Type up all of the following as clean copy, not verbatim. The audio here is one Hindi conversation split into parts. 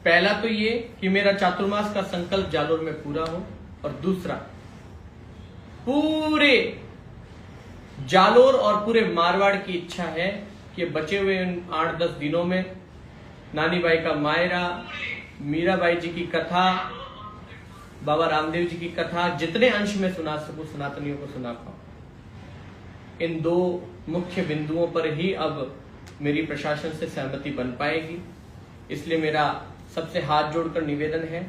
पहला तो ये कि मेरा चातुर्मास का संकल्प जालोर में पूरा हो, और दूसरा पूरे जालोर और पूरे मारवाड़ की इच्छा है कि बचे हुए 8-10 दिनों में नानी बाई का मायरा, मीराबाई जी की कथा, बाबा रामदेव जी की कथा, जितने अंश में सुना सकूं सनातनियों को सुना पाऊं। इन 2 मुख्य बिंदुओं पर ही अब मेरी प्रशासन से सहमति बन पाएगी। इसलिए मेरा सबसे हाथ जोड़कर निवेदन है,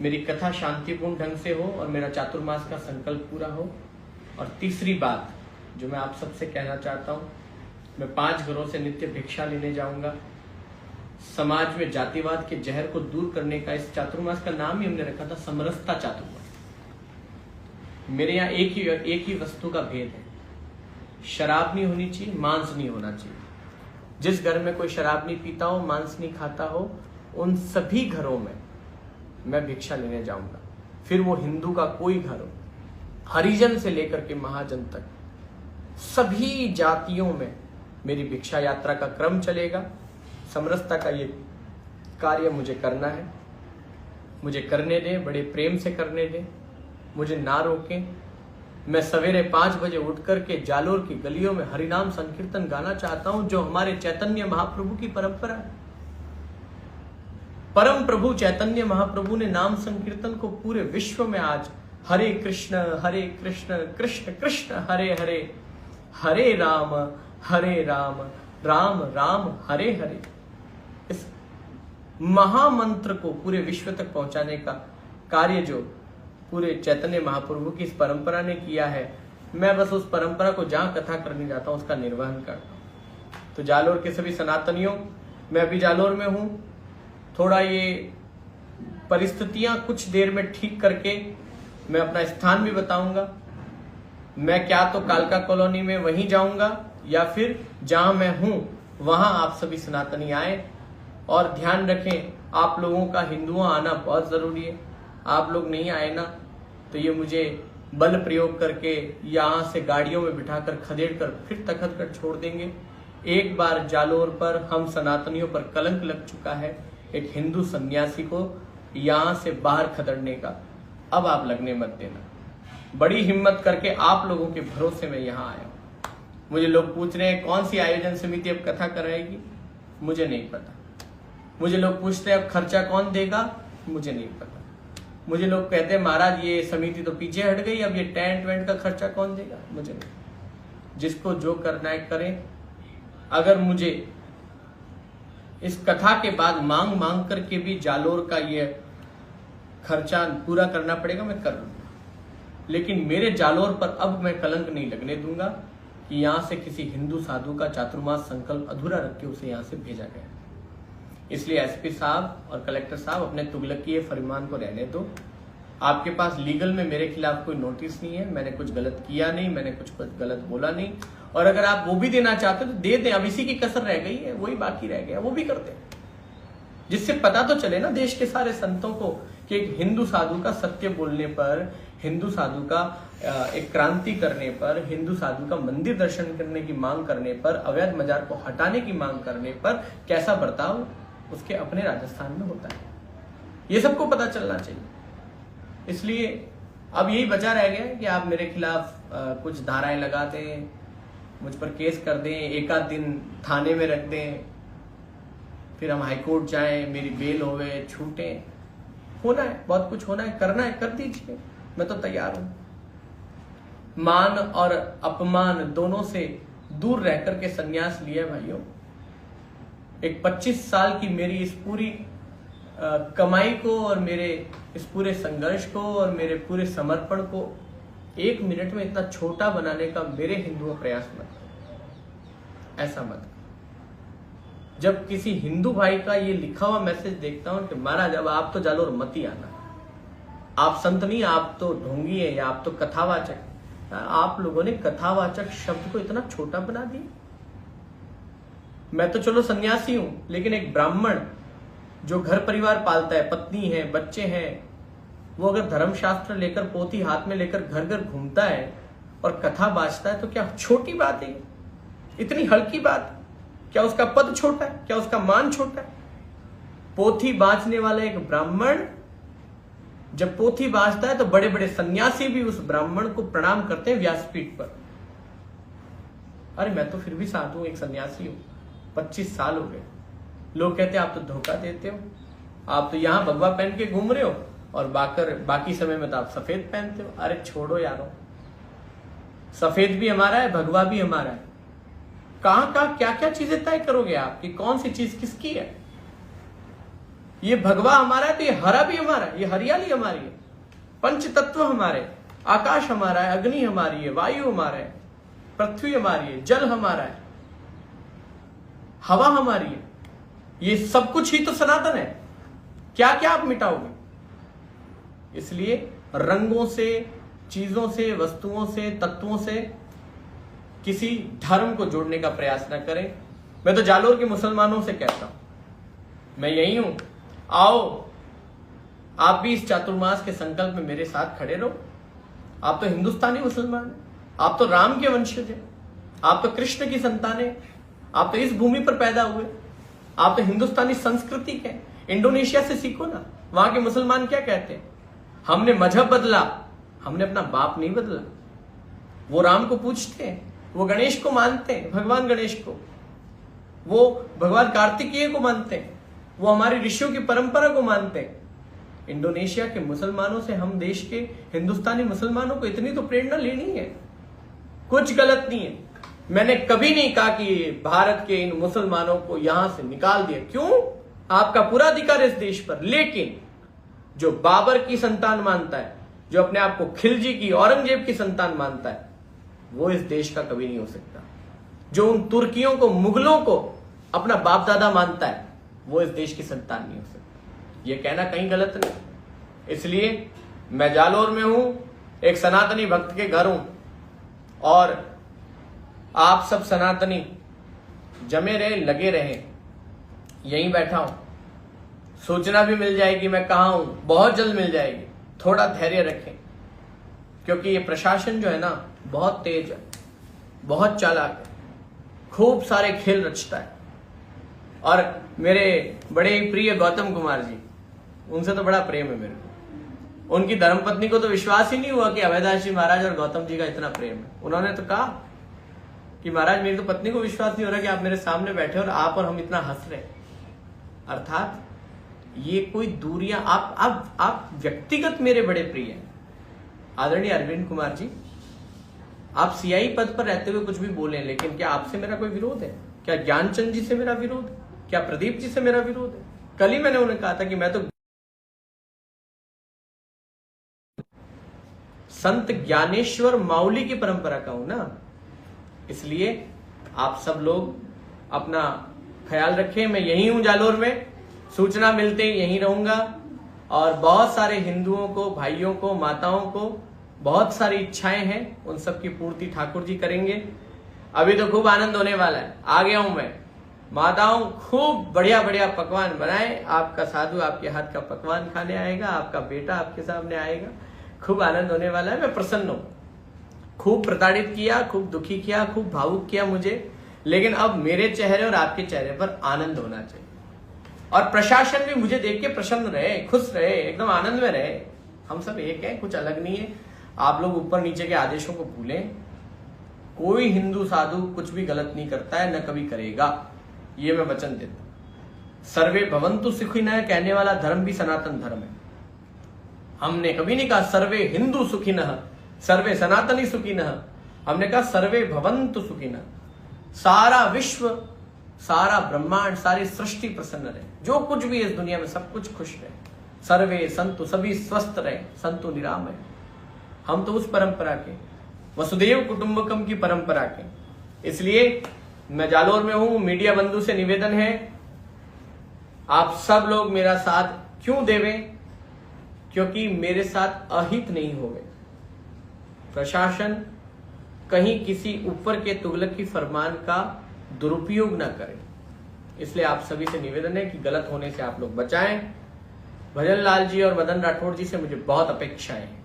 मेरी कथा शांतिपूर्ण ढंग से हो और मेरा चातुर्मास का संकल्प पूरा हो। और तीसरी बात जो मैं आप सबसे कहना चाहता हूं, मैं 5 घरों से नित्य भिक्षा लेने जाऊंगा। समाज में जातिवाद के जहर को दूर करने का इस चातुर्मास का नाम ही हमने रखा था समरसता चातुर्मास। मेरे यहाँ एक ही वस्तु का भेद है, शराब नहीं होनी चाहिए, मांस नहीं होना चाहिए। जिस घर में कोई शराब नहीं पीता हो, मांस नहीं खाता हो, उन सभी घरों में मैं भिक्षा लेने जाऊंगा। फिर वो हिंदू का कोई घर हो, हरिजन से लेकर के महाजन तक, सभी जातियों में मेरी भिक्षा यात्रा का क्रम चलेगा। समरसता का ये कार्य मुझे करना है, मुझे करने दें, बड़े प्रेम से करने दें, मुझे ना रोकें। मैं सवेरे 5 बजे उठ करके जालोर की गलियों में हरिनाम संकीर्तन गाना चाहता हूं, जो हमारे चैतन्य महाप्रभु की परंपरा है। परम प्रभु चैतन्य महाप्रभु ने नाम संकीर्तन को पूरे विश्व में आज हरे कृष्ण कृष्ण कृष्ण हरे हरे, हरे राम राम राम हरे हरे, इस महामंत्र को पूरे विश्व तक पहुंचाने का कार्य जो पूरे चैतन्य महाप्रभु की इस परंपरा ने किया है, मैं बस उस परंपरा को जहां कथा करने जाता हूं उसका निर्वहन करता हूं। तो जालोर के सभी सनातनियों, मैं अभी जालोर में हूं, थोड़ा ये परिस्थितियां कुछ देर में ठीक करके मैं अपना स्थान भी बताऊंगा। मैं क्या तो कालका कॉलोनी में वहीं जाऊंगा, या फिर जहां मैं हूं वहां आप सभी सनातनी आए। और ध्यान रखें, आप लोगों का हिंदुओं आना बहुत जरूरी है। आप लोग नहीं आए ना तो ये मुझे बल प्रयोग करके यहां से गाड़ियों में बिठाकर खदेड़ कर फिर तखत कर छोड़ देंगे। एक बार जालोर पर हम सनातनियों पर कलंक लग चुका है, एक हिंदू सन्यासी को यहां से बाहर खदेड़ने का। अब आप लगने मत देना। बड़ी हिम्मत करके आप लोगों के भरोसे में यहां आया हूं। मुझे लोग पूछ रहे हैं कौन सी आयोजन समिति अब कथा कराएगी, मुझे नहीं पता। मुझे लोग पूछते हैं अब खर्चा कौन देगा, मुझे नहीं पता। मुझे लोग कहते हैं महाराज ये समिति तो पीछे हट गई, अब ये टेंट वेंट का खर्चा कौन देगा, मुझे नहीं। जिसको जो करना है करें। अगर मुझे इस कथा के बाद मांग करके भी जालोर का ये खर्चा पूरा करना पड़ेगा, मैं कर लूंगा। लेकिन मेरे जालोर पर अब मैं कलंक नहीं लगने दूंगा कि यहां से किसी हिंदू साधु का चातुर्मास संकल्प अधूरा रख के उसे यहां से भेजा गया। इसलिए एसपी साहब और कलेक्टर साहब अपने तुगलकी फरमान को रहने दो। आपके पास लीगल में मेरे खिलाफ कोई नोटिस नहीं है, मैंने कुछ गलत किया नहीं, मैंने कुछ गलत बोला नहीं। और अगर आप वो भी देना चाहते हो तो दे दें, अब इसी की कसर रह गई है, वही बाकी रह गया, वो भी करते हैं। जिससे पता तो चले ना देश के सारे संतों को कि एक हिंदू साधु का सत्य बोलने पर, हिंदू साधु का एक क्रांति करने पर, हिंदू साधु का मंदिर दर्शन करने की मांग करने पर, अवैध मजार को हटाने की मांग करने पर कैसा बर्ताव उसके अपने राजस्थान में होता है, ये सबको पता चलना चाहिए। इसलिए अब यही बचा रह गया कि आप मेरे खिलाफ कुछ धाराएं लगा दें, मुझ पर केस कर दें, एक आध दिन थाने में रख दें, फिर हम हाईकोर्ट जाएं, मेरी बेल होवे, छूटें। होना है, बहुत कुछ होना है, करना है, कर दीजिए, मैं तो तैयार हूं। मान और अपमान दोनों से दूर रह करके संन्यास लिया भाइयों। एक 25 साल की मेरी इस पूरी कमाई को और मेरे इस पूरे संघर्ष को और मेरे पूरे समर्पण को 1 मिनट में इतना छोटा बनाने का मेरे हिंदुओं प्रयास मत करो, ऐसा मत करो। जब किसी हिंदू भाई का ये लिखा हुआ मैसेज देखता हूं कि महाराज अब आप तो जालोर मत ही आना, आप संत नहीं, आप तो ढोंगी है या आप तो कथावाचक। आप लोगों ने कथावाचक शब्द को इतना छोटा बना दिया। मैं तो चलो सन्यासी हूं, लेकिन एक ब्राह्मण जो घर परिवार पालता है, पत्नी है, बच्चे हैं, वो अगर धर्मशास्त्र लेकर, पोथी हाथ में लेकर घर घर घूमता है और कथा बाजता है तो क्या छोटी बात है? इतनी हल्की बात? क्या उसका पद छोटा है? क्या उसका मान छोटा है? पोथी बांचने वाला एक ब्राह्मण जब पोथी बांचता है तो बड़े बड़े सन्यासी भी उस ब्राह्मण को प्रणाम करते हैं व्यासपीठ पर। अरे मैं तो फिर भी साधु हूं, एक सन्यासी हूं, 25 साल हो गए। लोग कहते हैं आप तो धोखा देते हो, आप तो यहां भगवा पहन के घूम रहे हो और बाकी समय में तो आप सफेद पहनते हो। अरे छोड़ो यारो, सफेद भी हमारा है, भगवा भी हमारा है। कहां क्या क्या चीजें तय करोगे आप कि कौन सी चीज किसकी है? ये भगवा हमारा है तो ये हरा भी हमारा है, ये हरियाली हमारी है, पंच तत्व हमारे, आकाश हमारा है, अग्नि हमारी है, वायु हमारा है, पृथ्वी हमारी है, जल हमारा है, हवा हमारी है। ये सब कुछ ही तो सनातन है। क्या क्या आप मिटाओगे? इसलिए रंगों से, चीजों से, वस्तुओं से, तत्वों से किसी धर्म को जोड़ने का प्रयास न करें। मैं तो जालोर के मुसलमानों से कहता हूं, मैं यही हूं, आओ आप भी इस चातुर्मास के संकल्प में मेरे साथ खड़े रहो। आप तो हिंदुस्तानी मुसलमान हैं, आप तो राम के वंशज हैं, आप तो कृष्ण की संतान हैं, आप तो इस भूमि पर पैदा हुए, आप तो हिंदुस्तानी संस्कृति के। इंडोनेशिया से सीखो ना, वहां के मुसलमान क्या कहते हैं? हमने मजहब बदला, हमने अपना बाप नहीं बदला। वो राम को पूछते हैं, वो गणेश को मानते हैं, भगवान गणेश को, वो भगवान कार्तिकेय को मानते हैं, वो हमारी ऋषियों की परंपरा को मानते हैं। इंडोनेशिया के मुसलमानों से हम देश के हिंदुस्तानी मुसलमानों को इतनी तो प्रेरणा लेनी है। कुछ गलत नहीं है। मैंने कभी नहीं कहा कि भारत के इन मुसलमानों को यहां से निकाल दिया। क्यों? आपका पूरा अधिकार है इस देश पर। लेकिन जो बाबर की संतान मानता है, जो अपने आप को खिलजी की, औरंगजेब की संतान मानता है, वो इस देश का कभी नहीं हो सकता। जो उन तुर्कियों को, मुगलों को अपना बाप दादा मानता है, वो इस देश की संतान नहीं हो सकता। ये कहना कहीं गलत नहीं। इसलिए मैं जालोर में हूं, एक सनातनी भक्त के घर हूं, और आप सब सनातनी जमे रहे, लगे रहे। यहीं बैठा हूं, सूचना भी मिल जाएगी मैं कहां हूं, बहुत जल्द मिल जाएगी। थोड़ा धैर्य रखें, क्योंकि ये प्रशासन जो है ना, बहुत तेज है, बहुत चालाक है, खूब सारे खेल रचता है। और मेरे बड़े प्रिय गौतम कुमार जी, उनसे तो बड़ा प्रेम है मेरे को। उनकी धर्मपत्नी को तो विश्वास ही नहीं हुआ कि अभयदास जी महाराज और गौतम जी का इतना प्रेम है। उन्होंने तो कहा कि महाराज मेरी तो पत्नी को विश्वास नहीं हो रहा कि आप मेरे सामने बैठे और आप और हम इतना हंस रहे। अर्थात ये कोई दूरियां, आप व्यक्तिगत मेरे बड़े प्रिय हैं। आदरणीय अरविंद कुमार जी, आप सीआई पद पर रहते हुए कुछ भी बोले, लेकिन क्या आपसे मेरा कोई विरोध है? क्या ज्ञानचंद जी से मेरा विरोध है? क्या प्रदीप जी से मेरा विरोध है? कल ही मैंने उन्हें कहा था कि मैं तो संत ज्ञानेश्वर माउली की परंपरा का हूं ना। इसलिए आप सब लोग अपना ख्याल रखें। मैं यहीं हूं जालोर में, सूचना मिलते ही यहीं रहूंगा। और बहुत सारे हिंदुओं को, भाइयों को, माताओं को बहुत सारी इच्छाएं हैं, उन सब की पूर्ति ठाकुर जी करेंगे। अभी तो खूब आनंद होने वाला है। आ गया हूं मैं। माताओं, खूब बढ़िया बढ़िया पकवान बनाए। आपका साधु आपके हाथ का पकवान खाने आएगा, आपका बेटा आपके सामने आएगा। खूब आनंद होने वाला है। मैं प्रसन्न हूं। खूब प्रताड़ित किया, खूब दुखी किया, खूब भावुक किया मुझे, लेकिन अब मेरे चेहरे और आपके चेहरे पर आनंद होना चाहिए। और प्रशासन भी मुझे देख के प्रसन्न रहे, खुश रहे, एकदम आनंद में रहे। हम सब एक हैं, कुछ अलग नहीं है। आप लोग ऊपर नीचे के आदेशों को भूलें। कोई हिंदू साधु कुछ भी गलत नहीं करता है, न कभी करेगा, ये मैं वचन देता हूं। सर्वे भवन्तु सुखिनः कहने वाला धर्म भी सनातन धर्म है। हमने कभी नहीं कहा सर्वे हिंदू सुखिनः, सर्वे सनातनी सुखिनः। हमने कहा सर्वे भवन्तु सुखिनः। सारा विश्व, सारा ब्रह्मांड, सारी सृष्टि प्रसन्न रहे। जो कुछ भी इस दुनिया में सब कुछ खुश रहे। सर्वे संतु, सभी स्वस्थ रहे, संतु निरामय। हम तो उस परंपरा के, वसुदेव कुटुंबकम की परंपरा के। इसलिए मैं जालोर में हूं। मीडिया बंधु से निवेदन है, आप सब लोग मेरा साथ क्यों देवे? क्योंकि मेरे साथ अहित नहीं हो गए। प्रशासन कहीं किसी ऊपर के तुगलक की फरमान का दुरुपयोग ना करे। इसलिए आप सभी से निवेदन है कि गलत होने से आप लोग बचाएं। भजन लाल जी और मदन राठौड़ जी से मुझे बहुत अपेक्षाएं हैं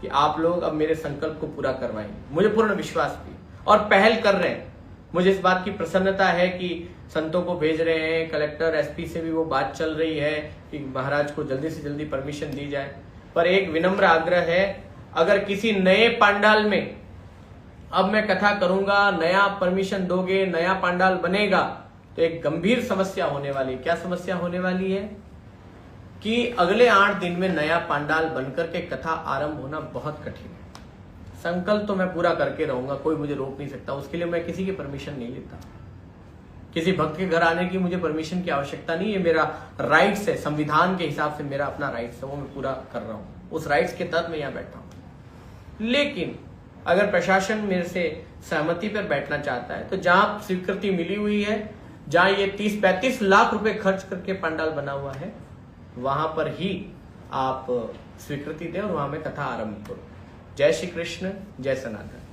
कि आप लोग अब मेरे संकल्प को पूरा करवाएंगे। मुझे पूर्ण विश्वास भी, और पहल कर रहे हैं। मुझे इस बात की प्रसन्नता है कि संतों को भेज रहे हैं, कलेक्टर एसपी से भी वो बात चल रही है कि महाराज को जल्दी से जल्दी परमिशन दी जाए। पर एक विनम्र आग्रह है, अगर किसी नए पंडाल में अब मैं कथा करूंगा, नया परमिशन दोगे, नया पंडाल बनेगा, तो एक गंभीर समस्या होने वाली है। क्या समस्या होने वाली है कि अगले 8 दिन में नया पंडाल बनकर के कथा आरंभ होना बहुत कठिन है। संकल्प तो मैं पूरा करके रहूंगा, कोई मुझे रोक नहीं सकता, उसके लिए मैं किसी की परमिशन नहीं लेता। किसी भक्त के घर आने की मुझे परमिशन की आवश्यकता नहीं है, मेरा राइट्स है, संविधान के हिसाब से मेरा अपना राइट्स है, वो मैं पूरा कर रहा हूं, उस राइट्स के तहत मैं यहां बैठा हूं। लेकिन अगर प्रशासन मेरे से सहमति पर बैठना चाहता है, तो जहां स्वीकृति मिली हुई है, जहां ये 30-35 लाख रुपए खर्च करके पंडाल बना हुआ है, वहां पर ही आप स्वीकृति दें और वहां में कथा आरंभ करो। जय श्री कृष्ण, जय सनातन।